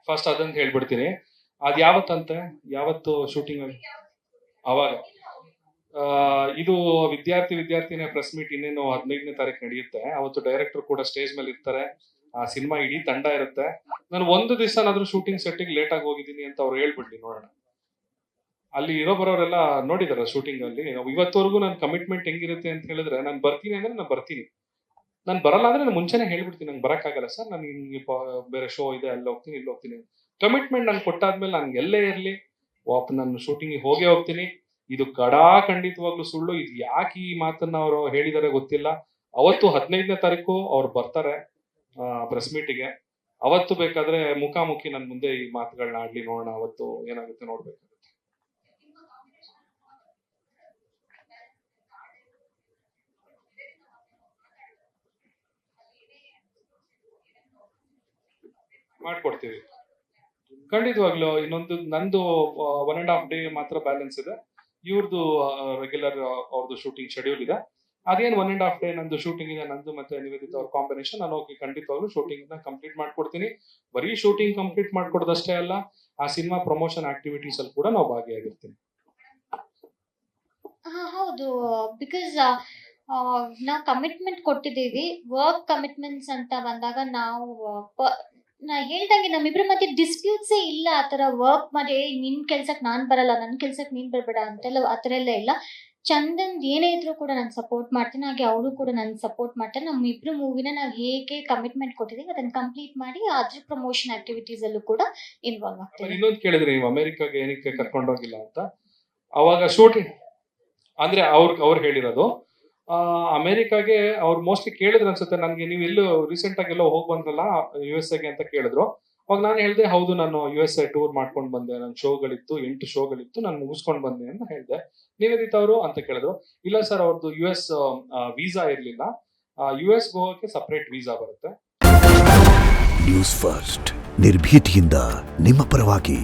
First ಅದಂತ ಹೇಳ್ಬಿಡ್ತೀನಿ. ಅದ್ ಯಾವತ್ತಂತೆ, ಯಾವತ್ತು ಶೂಟಿಂಗ್ ಅವಾಗ ಇದು ವಿದ್ಯಾರ್ಥಿನಿಯ ಪ್ರೆಸ್ ಮೀಟ್ ಇನ್ನೇನು 15ನೇ ತಾರೀಕು ನಡೆಯುತ್ತೆ. ಅವತ್ತು ಡೈರೆಕ್ಟರ್ ಕೂಡ ಸ್ಟೇಜ್ ಮೇಲೆ ಇರ್ತಾರೆ. ಆ ಸಿನಿಮಾ ಇಡೀ ತಂಡ ಇರುತ್ತೆ. ನಾನು ಒಂದು ದಿವಸನಾದ್ರೂ ಶೂಟಿಂಗ್ ಸೆಟ್ಟಿಗೆ ಲೇಟ್ ಆಗಿ ಹೋಗಿದ್ದೀನಿ ಅಂತ ಅವ್ರು ಹೇಳ್ಬಿಡ್ಲಿ ನೋಡೋಣ. ಅಲ್ಲಿ ಇರೋ ಬರೋರೆಲ್ಲ ನೋಡಿದಾರೆ ಶೂಟಿಂಗ್ ಅಲ್ಲಿ. ಇವತ್ತವರೆಗೂ ನನ್ನ ಕಮಿಟ್ಮೆಂಟ್ ಹೆಂಗಿರುತ್ತೆ ಅಂತ ಹೇಳಿದ್ರೆ, ನಾನು ಬರ್ತೀನಿ ಅಂದ್ರೆ ನಾನು ಬರ್ತೀನಿ, ನಾನು ಬರಲ್ಲ ಅಂದ್ರೆ ನಾನು ಮುಂಚೆನೆ ಹೇಳ್ಬಿಡ್ತೀನಿ, ನಂಗೆ ಬರಕ್ಕಾಗಲ್ಲ ಸರ್, ನಾನು ಹಿಂಗೆ ಬೇರೆ ಶೋ ಇದೆ, ಅಲ್ಲಿ ಹೋಗ್ತೀನಿ, ಇಲ್ಲಿ ಹೋಗ್ತೀನಿ. ಕಮಿಟ್ಮೆಂಟ್ ನಾನು ಕೊಟ್ಟಾದ್ಮೇಲೆ ನನ್ಗೆ ಎಲ್ಲೇ ಇರಲಿ ನಾನು ಶೂಟಿಂಗಿಗೆ ಹೋಗೇ ಹೋಗ್ತೀನಿ. ಇದು ಖಂಡಿತವಾಗ್ಲೂ ಸುಳ್ಳು. ಇದು ಯಾಕೆ ಈ ಮಾತನ್ನ ಅವರು ಹೇಳಿದಾರೆ ಗೊತ್ತಿಲ್ಲ. ಅವತ್ತು 15ನೇ ತಾರೀಕು ಅವ್ರು ಬರ್ತಾರೆ ಪ್ರೆಸ್ ಮೀಟಿಗೆ. ಅವತ್ತು ಬೇಕಾದ್ರೆ ಮುಖಾಮುಖಿ ನನ್ನ ಮುಂದೆ ಈ ಮಾತುಗಳನ್ನ ಆಡ್ಲಿ, ನೋಡೋಣ ಅವತ್ತು ಏನಾಗುತ್ತೆ ನೋಡ್ಬೇಕಾಗುತ್ತೆ. ಮಾಡ್ಕೊಡ್ತೀವಿ ಖಂಡಿತವಾಗ್ಲೂ. ಇನ್ನೊಂದು ನಂದು 1.5 ಡೇ ಮಾತ್ರ ಬ್ಯಾಲೆನ್ಸ್ ಇದೆ. ಇವ್ರದ್ದು ರೆಗ್ಯುಲರ್ ಅವ್ರದ್ದು ಶೂಟಿಂಗ್ ಶೆಡ್ಯೂಲ್ ಇದೆ. ಅದೇನು 1.5 ಡೇ ನಂದು ಶೂಟಿಂಗ್ ಇದೆ, ನಂದು ಮತ್ತೆ ನಿವೇದಿತ ಅವ್ರ ಕಾಂಬಿನೇಷನ್. ನಾನು ಹೋಗಿ ಖಂಡಿತವಾಗ್ಲೂ ಶೂಟಿಂಗ್ ನ ಕಂಪ್ಲೀಟ್ ಮಾಡ್ಕೊಡ್ತೀನಿ. ಬರೀ ಶೂಟಿಂಗ್ ಕಂಪ್ಲೀಟ್ ಮಾಡ್ಕೊಡೋದಷ್ಟೇ ಅಲ್ಲ, ಆ ಸಿನಿಮಾ ಪ್ರಮೋಷನ್ ಆಕ್ಟಿವಿಟೀಸ್ ಅಲ್ಲಿ ಕೂಡ ನಾವು ಭಾಗಿಯಾಗಿರ್ತೀನಿ. ಹೌದು, ಬಿಕಾಸ್ ನಾವು ಕಮಿಟ್ಮೆಂಟ್ ಕೊಟ್ಟಿದ್ದೀವಿ. ವರ್ಕ್ ಕಮಿಟ್ಮೆಂಟ್ಸ್ ಅಂತ ಬಂದಾಗ ನಾವು ನಾ ಹೇಳ್ದಂಗೆ ನಮ್ಮಿಬ್ರ ಮಧ್ಯೆ ಡಿಸ್ಪ್ಯೂಟ್ಸೇ ಇಲ್ಲ. ಆ ಥರ ವರ್ಕ್ ಮಾಡಿ ನಿನ್ ಕೆಲ್ಸಕ್ಕೆ ನಾನ್ ಬರಲ್ಲ, ನನ್ನ ಕೆಲ್ಸಕ್ಕೆ ನೀನ್ ಬರ್ಬೇಡ ಅಂತೆಲ್ಲ ಆ ಥರ ಎಲ್ಲ ಇಲ್ಲ. ಚಂದನ್ ಏನೇ ಇದ್ರು ಕೂಡ ನಾನು ಸಪೋರ್ಟ್ ಮಾಡ್ತೀನಿ, ಹಾಗೆ ಅವರು ಕೂಡ ನನ್ ಸಪೋರ್ಟ್ ಮಾಡ್ತಾರೆ. ನಮ್ಮಿಬ್ರು ಮೂವಿನ ನಾವು ಹೇಗೆ ಕಮಿಟ್ಮೆಂಟ್ ಕೊಟ್ಟಿದ್ದೀವಿ ಅದನ್ನ ಕಂಪ್ಲೀಟ್ ಮಾಡಿ ಅದ್ರ ಪ್ರಮೋಷನ್ ಆಕ್ಟಿವಿಟೀಸ್ ಅಲ್ಲೂ ಕೂಡ ಇನ್ವಾಲ್ವ್ ಆಗ್ತೀವಿ. ಇನ್ನೊಂದು ಕೇಳಿದ್ರೆ, ನೀವು ಅಮೆರಿಕಾಗೆ ಏನಕ್ಕೆ ಕರ್ಕೊಂಡೋಗಿಲ್ಲ ಅಂತ. ಅವಾಗ ಶೂಟಿಂಗ್ ಅಂದ್ರೆ ಅವ್ರು ಹೇಳಿರೋದು ಅಮೆರಿಕಾಗೆ ಅವ್ರು ಮೋಸ್ಟ್ಲಿ ಕೇಳಿದ್ರು ಅನ್ಸುತ್ತೆ ನನಗೆ, ನೀವು ಎಲ್ಲೂ ರೀಸೆಂಟ್ ಆಗಿ ಎಲ್ಲೋ ಹೋಗಿ ಬಂದ್ರಲ್ಲ USA ಗೆ ಅಂತ ಕೇಳಿದ್ರು. ಅವಾಗ ನಾನು ಹೇಳಿದೆ, ಹೌದು ನಾನು USA ಟೂರ್ ಮಾಡ್ಕೊಂಡು ಬಂದೆ, ನನ್ನ ಶೋಗಳಿತ್ತು, 8 ಶೋಗಳಿತ್ತು, ನಾನು ಮುಗಿಸ್ಕೊಂಡು ಬಂದೆ ಅಂತ ಹೇಳಿದೆ. ನಿವೇದಿತ ಅವರು ಅಂತ ಕೇಳಿದ್ರು. ಇಲ್ಲ ಸರ್, ಅವ್ರದ್ದು US ವೀಸಾ ಇರ್ಲಿಲ್ಲ, US ಹೋಗಕ್ಕೆ ಸಪರೇಟ್ ವೀಸಾ ಬರುತ್ತೆ. ನ್ಯೂಸ್ ಫಸ್ಟ್, ನಿರ್ಭೀತಿಯಿಂದ ನಿಮ್ಮ ಪರವಾಗಿ.